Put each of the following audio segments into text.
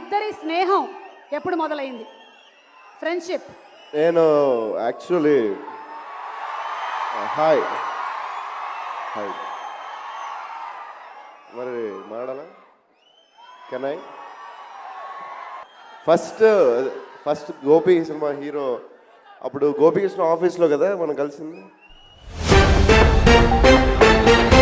ఇద్దరి స్నేహం ఎప్పుడు మొదలైంది? ఫ్రెండ్షిప్. నేను యాక్చువల్లీ హాయ్ హాయ్ మరి మాడాలా? Can I first Gopi cinema hero అప్పుడు గోపికృష్ణ ఆఫీస్లో కదా మనం కలిసింది.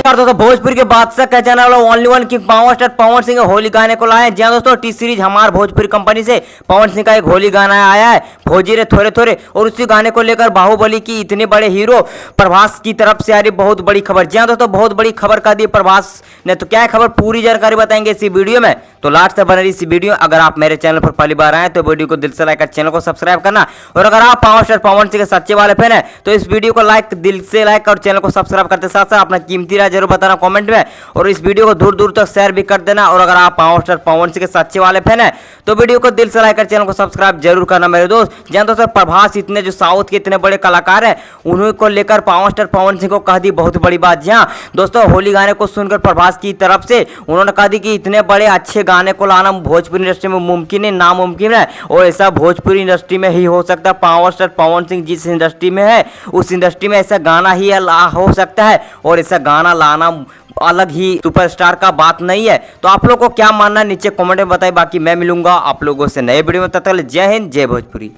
दोस्तों भोजपुरी के बादशाह का channel only one king power star Pawan Singh Holi गाने को लाए। जी दोस्तों, टी सीरीज हमारे भोजपुरी कंपनी से पवन सिंह का एक होली गाना आया है, भोजी रे थोड़े थोड़े, और उसी गाने को लेकर बाहुबली की इतने बड़े हीरो प्रभास की तरफ से आ रही बहुत बड़ी खबर। जी दोस्तों, बहुत बड़ी खबर कर दी प्रभास ने। तो क्या है खबर, पूरी जानकारी बताएंगे इसी वीडियो में, तो लास्ट तक बने रही इसी वीडियो। अगर आप मेरे चैनल पर पहली बार आए तो वीडियो को दिल से लाइक कर चैनल को सब्सक्राइब करना, और अगर आप पावर स्टार पवन सिंह के सच्चे वाले फैन है तो इस वीडियो को लाइक दिल से लाइक और चैनल को सब्सक्राइब करते साथ साथ अपना कीमती राय जरूर बताना कमेंट में, और इस वीडियो को दूर दूर तक शेयर भी कर देना। और अगर आप पावर स्टार पवन सिंह के सच्चे वाले फैन है तो वीडियो को दिल से लाइक कर चैनल को सब्सक्राइब जरूर करना मेरे दोस्त। जानते हो प्रभास इतने जो साउथ के इतने बड़े कलाकार हैं, उन्हीं को लेकर पावर स्टार पवन सिंह को कह दी बहुत बड़ी बात। जी हाँ दोस्तों, होली गाने को सुनकर प्रभास की तरफ से उन्होंने कहा दी कि इतने बड़े अच्छे गाने को लाना भोजपुरी इंडस्ट्री में मुमकिन है, नामुमकिन है, और ऐसा भोजपुरी इंडस्ट्री में ही हो सकता है। पावर स्टार पवन सिंह जिस इंडस्ट्री में है उस इंडस्ट्री में ऐसा गाना ही हो सकता है, और ऐसा गाना लाना अलग ही सुपरस्टार का बात नहीं है। तो आप लोग को क्या मानना है नीचे कमेंट में बताइए। बाकी मैं मिलूंगा आप लोगों से नए वीडियो में, तब तक जय हिंद जय भोजपुरी।